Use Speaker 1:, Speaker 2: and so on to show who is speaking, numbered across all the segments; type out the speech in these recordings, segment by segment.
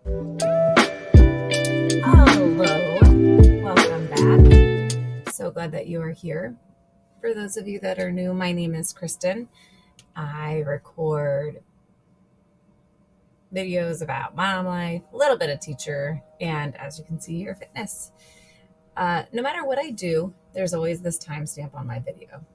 Speaker 1: Hello, welcome back. So glad that you are here. For those of you that are new, my name is Kristen. I record videos about mom life, a little bit of teacher, and as you can see here, fitness. No matter what I do, there's always this timestamp on my video.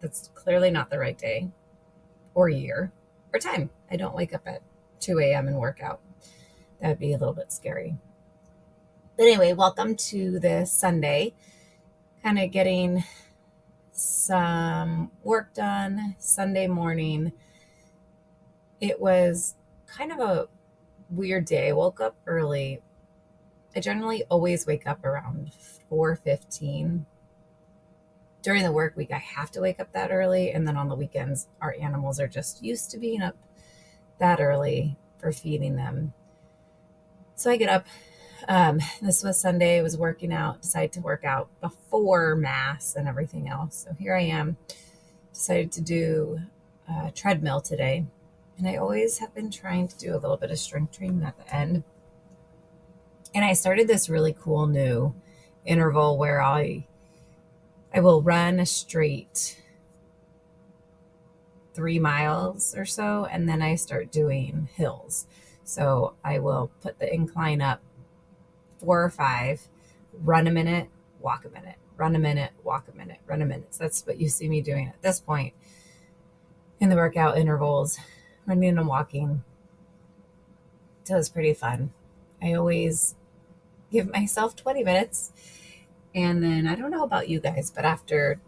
Speaker 1: That's clearly not the right day or year or time. I don't wake up at 2 a.m. and work out. That would be a little bit scary. But anyway, welcome to this Sunday. Kind of getting some work done Sunday morning. It was kind of a weird day. I woke up early. I generally always wake up around 4:15. During the work week, I have to wake up that early. And then on the weekends, our animals are just used to being up that early for feeding them. So I get up. This was Sunday. I was working out, decided to work out before mass and everything else. So here I am, decided to do a treadmill today. And I always have been trying to do a little bit of strength training at the end. And I started this really cool new interval where I will run a straight 3 miles or so, and then I start doing hills. So I will put the incline up 4 or 5, run a minute, walk a minute, run a minute, walk a minute, run a minute. So that's what you see me doing at this point in the workout intervals, running and walking. So it's pretty fun. I always give myself 20 minutes. And then I don't know about you guys, but after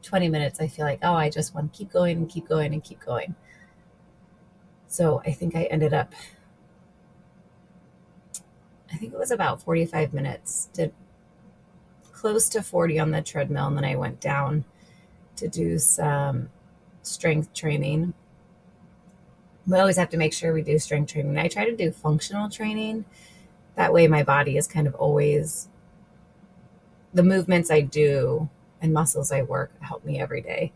Speaker 1: 20 minutes, I feel like, oh, I just want to keep going and keep going and keep going. So I think I ended up, I think it was about 45 minutes, did close to 40 on the treadmill. And then I went down to do some strength training. We always have to make sure we do strength training. I try to do functional training. That way my body is kind of always, the movements I do and muscles I work help me every day.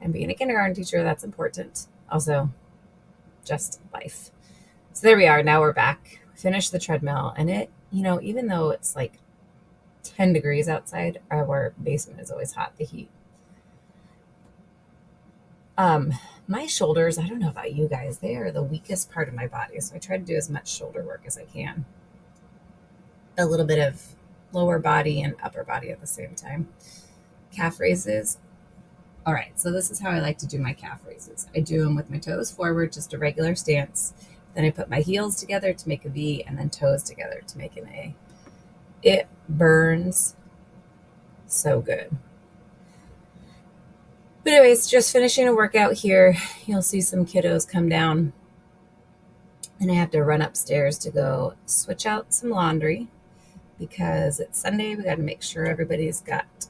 Speaker 1: And being a kindergarten teacher, that's important. Also, just life. So there we are. Now we're back. Finished the treadmill, and it, even though it's like 10 degrees outside, our basement is always hot, the heat. My shoulders, I don't know about you guys, they are the weakest part of my body. So I try to do as much shoulder work as I can. A little bit of lower body and upper body at the same time. Calf raises. All right, so this is how I like to do my calf raises. I do them with my toes forward, just a regular stance. Then I put my heels together to make a V, and then toes together to make an A. It burns so good. But anyways, just finishing a workout here. You'll see some kiddos come down. And I have to run upstairs to go switch out some laundry because it's Sunday. We got to make sure everybody's got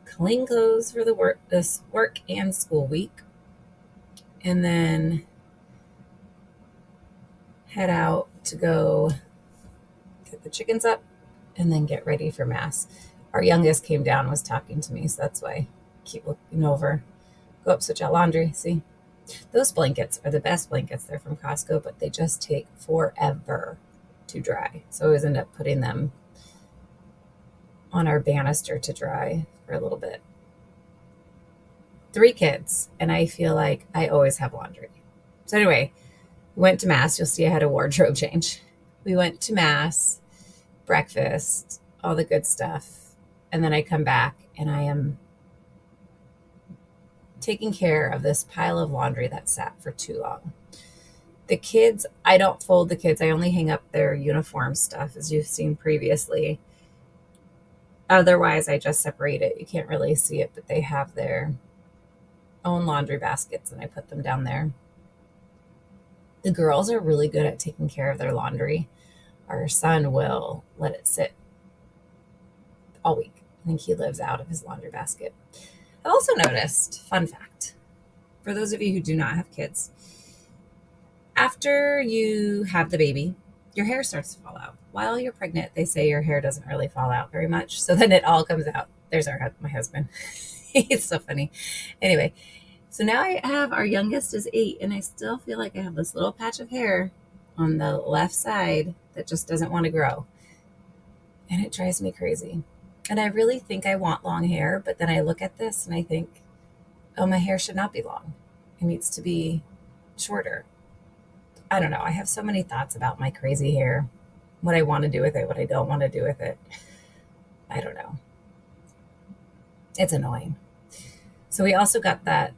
Speaker 1: clean clothes for this work and school week. And then head out to go get the chickens up and then get ready for mass. Our youngest came down, was talking to me, so that's why I keep looking over. Go up, switch out laundry. See, those blankets are the best blankets. They're from Costco, but they just take forever to dry. So I always end up putting them on our banister to dry for a little bit. 3 kids, and I feel like I always have laundry. So anyway, we went to mass. You'll see I had a wardrobe change. We went to mass, breakfast, all the good stuff. And then I come back and I am taking care of this pile of laundry that sat for too long. The kids, I don't fold the kids. I only hang up their uniform stuff, as you've seen previously. Otherwise, I just separate it. You can't really see it, but they have their own laundry baskets, and I put them down there. The girls are really good at taking care of their laundry. Our son will let it sit all week. I think he lives out of his laundry basket. I've also noticed, fun fact, for those of you who do not have kids, after you have the baby, your hair starts to fall out. While you're pregnant, they say your hair doesn't really fall out very much. So then it all comes out. There's my husband. He's so funny. Anyway, so now I have, our youngest is 8, and I still feel like I have this little patch of hair on the left side that just doesn't want to grow. And it drives me crazy. And I really think I want long hair, but then I look at this and I think, oh, my hair should not be long. It needs to be shorter. I don't know. I have so many thoughts about my crazy hair, what I want to do with it, what I don't want to do with it. I don't know. It's annoying. So we also got that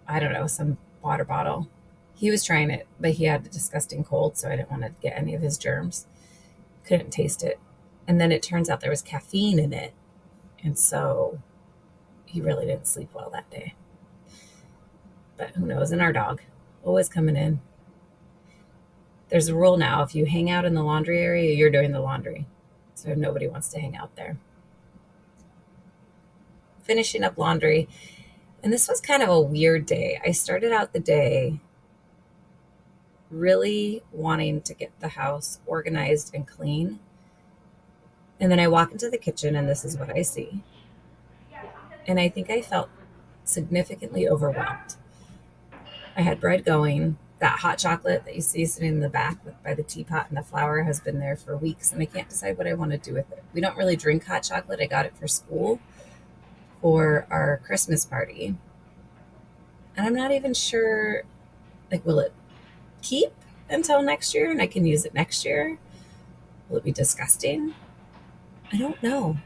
Speaker 1: I don't know, some water bottle. He was trying it, but he had a disgusting cold, so I didn't want to get any of his germs. Couldn't taste it. And then it turns out there was caffeine in it. And so he really didn't sleep well that day. But who knows? And our dog, always coming in. There's a rule now. If you hang out in the laundry area, you're doing the laundry. So nobody wants to hang out there. Finishing up laundry. And this was kind of a weird day. I started out the day really wanting to get the house organized and clean. And then I walk into the kitchen and this is what I see. And I think I felt significantly overwhelmed. I had bread going. That hot chocolate that you see sitting in the back by the teapot and the flour has been there for weeks, and I can't decide what I want to do with it. We don't really drink hot chocolate. I got it for school for our Christmas party. And I'm not even sure, will it keep until next year and I can use it next year? Will it be disgusting? I don't know.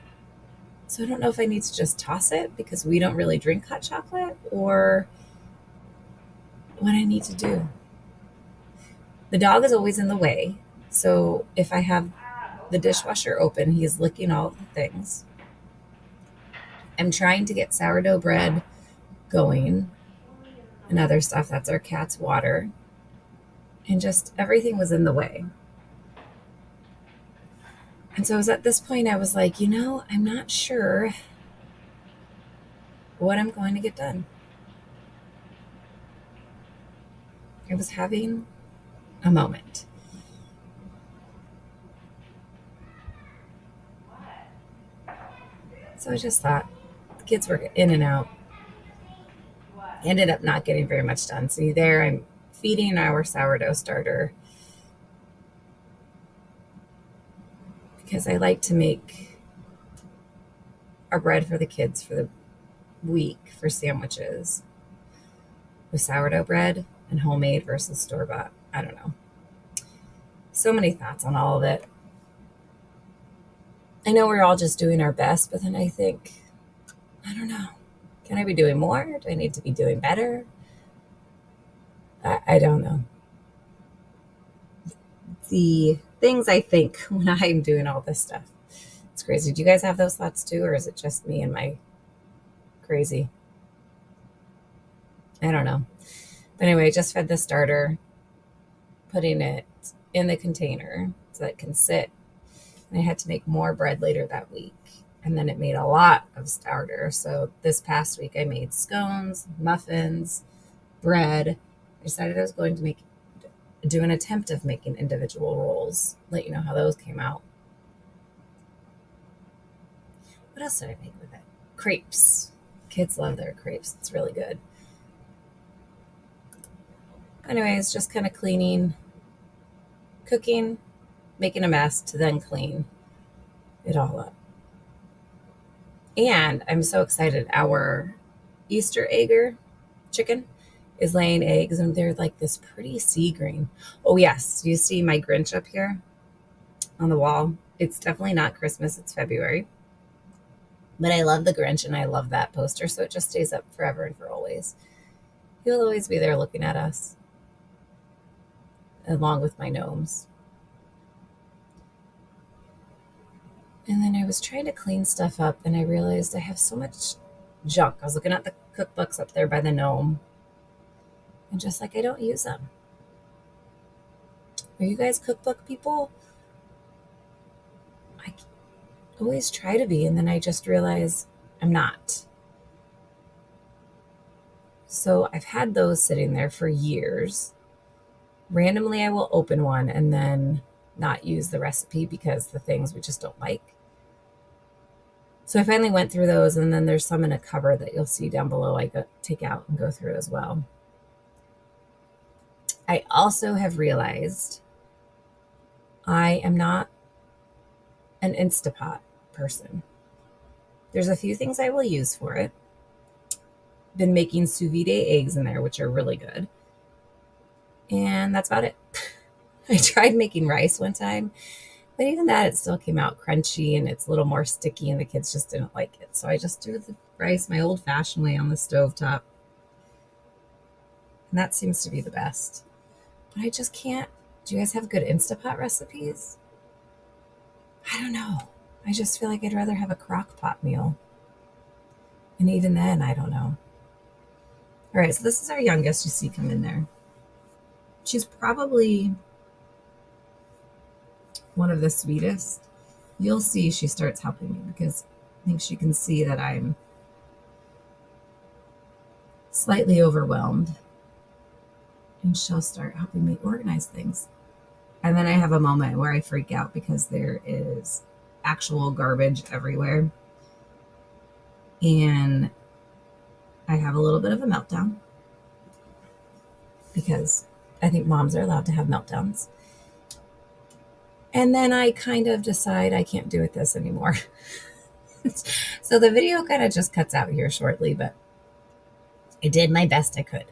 Speaker 1: So I don't know if I need to just toss it because we don't really drink hot chocolate or what I need to do. The dog is always in the way. So if I have the dishwasher open, he's licking all the things. I'm trying to get sourdough bread going and other stuff. That's our cat's water. And just everything was in the way. And so I was at this point, I was like, I'm not sure what I'm going to get done. I was having a moment. So I just thought the kids were in and out. Ended up not getting very much done. See there, I'm feeding our sourdough starter because I like to make our bread for the kids for the week for sandwiches with sourdough bread and homemade versus store-bought. I don't know. So many thoughts on all of it. I know we're all just doing our best, but then I think, I don't know. Can I be doing more? Do I need to be doing better? I don't know. The things I think when I'm doing all this stuff. It's crazy. Do you guys have those thoughts too, or is it just me and my crazy? I don't know. But anyway, I just fed the starter, putting it in the container so that it can sit. And I had to make more bread later that week. And then it made a lot of starter. So this past week I made scones, muffins, bread. I decided I was going to do an attempt of making individual rolls. Let you know how those came out. What else did I make with it? Crepes. Kids love their crepes. It's really good. Anyways, just kind of cleaning, cooking, making a mess to then clean it all up. And I'm so excited. Our Easter egger chicken is laying eggs, and they're like this pretty sea green. Oh, yes. You see my Grinch up here on the wall? It's definitely not Christmas. It's February. But I love the Grinch, and I love that poster, so it just stays up forever and for always. He'll always be there looking at us, along with my gnomes. And then I was trying to clean stuff up, and I realized I have so much junk. I was looking at the cookbooks up there by the gnome, and just I don't use them. Are you guys cookbook people? I always try to be, and then I just realize I'm not. So I've had those sitting there for years. Randomly, I will open one and then not use the recipe because the things we just don't like. So I finally went through those, and then there's some in a cupboard that you'll see down below I take out and go through as well. I also have realized I am not an Instapot person. There's a few things I will use for it. Been making sous vide eggs in there, which are really good. And that's about it. I tried making rice one time, but even that, it still came out crunchy and it's a little more sticky, and the kids just didn't like it. So I just do the rice my old fashioned way on the stovetop. And that seems to be the best. But I just can't. Do you guys have good Instapot recipes? I don't know. I just feel like I'd rather have a crock pot meal. And even then, I don't know. All right, so this is our youngest you see come in there. She's probably one of the sweetest. You'll see she starts helping me because I think she can see that I'm slightly overwhelmed. And she'll start helping me organize things. And then I have a moment where I freak out because there is actual garbage everywhere. And I have a little bit of a meltdown because I think moms are allowed to have meltdowns. And then I kind of decide I can't do it this anymore. So the video kind of just cuts out here shortly, but I did my best I could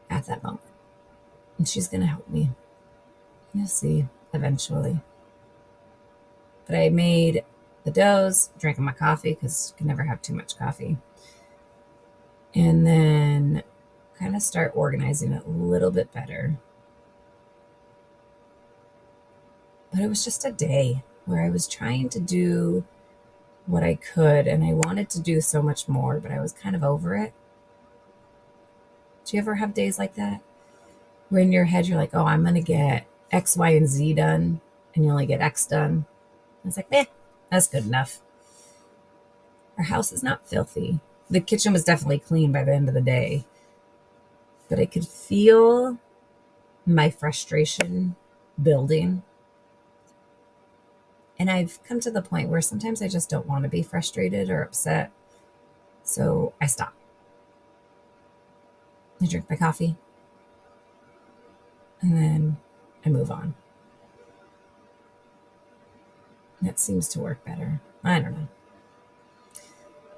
Speaker 1: at that moment. And she's going to help me. You'll see eventually. But I made the doughs, drank my coffee because you can never have too much coffee. And then kind of start organizing it a little bit better. But it was just a day where I was trying to do what I could, and I wanted to do so much more, but I was kind of over it. Do you ever have days like that? Where in your head you're like, oh, I'm going to get X, Y, and Z done, and you only get X done. It's like, that's good enough. Our house is not filthy. The kitchen was definitely clean by the end of the day, but I could feel my frustration building. And I've come to the point where sometimes I just don't want to be frustrated or upset. So I stop. I drink my coffee. And then I move on. That seems to work better. I don't know.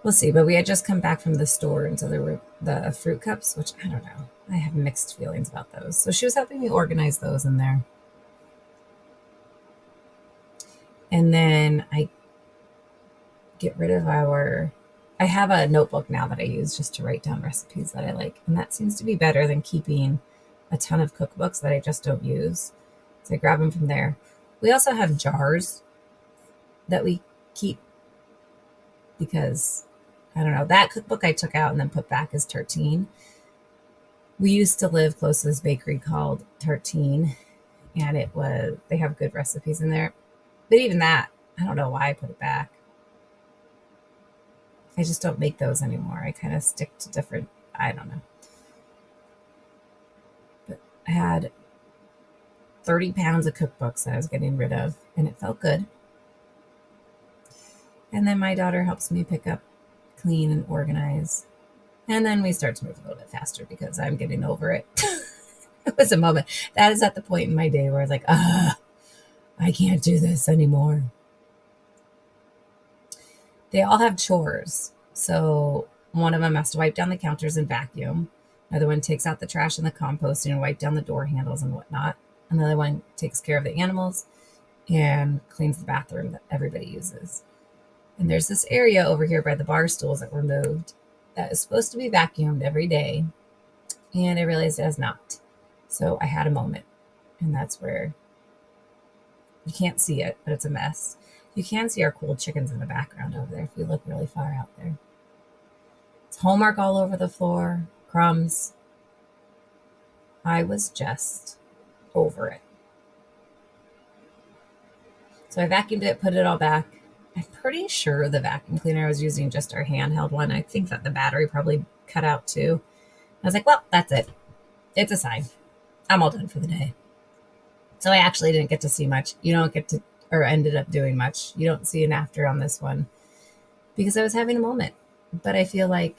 Speaker 1: We'll see. But we had just come back from the store, and so there were the fruit cups, which I don't know. I have mixed feelings about those. So she was helping me organize those in there. And then I get rid of I have a notebook now that I use just to write down recipes that I like. And that seems to be better than keeping a ton of cookbooks that I just don't use. So I grab them from there. We also have jars that we keep because, I don't know, that cookbook I took out and then put back as Tartine. We used to live close to this bakery called Tartine, and they have good recipes in there. But even that, I don't know why I put it back. I just don't make those anymore. I kind of stick to different, I don't know. But I had 30 pounds of cookbooks that I was getting rid of, and it felt good. And then my daughter helps me pick up, clean, and organize. And then we start to move a little bit faster because I'm getting over it. It was a moment. That is at the point in my day where I was like, I can't do this anymore. They all have chores. So one of them has to wipe down the counters and vacuum. Another one takes out the trash and the composting and wipe down the door handles and whatnot. Another one takes care of the animals and cleans the bathroom that everybody uses. And there's this area over here by the bar stools that were moved that is supposed to be vacuumed every day. And I realized it has not. So I had a moment. And that's where you can't see it, but it's a mess. You can see our cool chickens in the background over there if we look really far out there. It's homework all over the floor, crumbs. I was just over it. So I vacuumed it, put it all back. I'm pretty sure the vacuum cleaner I was using just our handheld one. I think that the battery probably cut out too. I was like, well, that's it. It's a sign. I'm all done for the day. So I actually didn't get to see much. You don't get to, or ended up doing much. You don't see an after on this one because I was having a moment. But I feel like,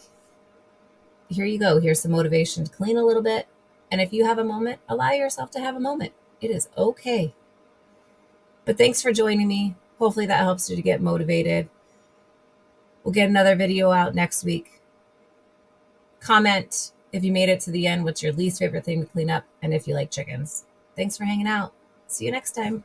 Speaker 1: here you go. Here's some motivation to clean a little bit And if you have a moment, allow yourself to have a moment. It is okay. But thanks for joining me. Hopefully that helps you to get motivated. We'll get another video out next week. Comment if you made it to the end, what's your least favorite thing to clean up, and if you like chickens. Thanks for hanging out. See you next time.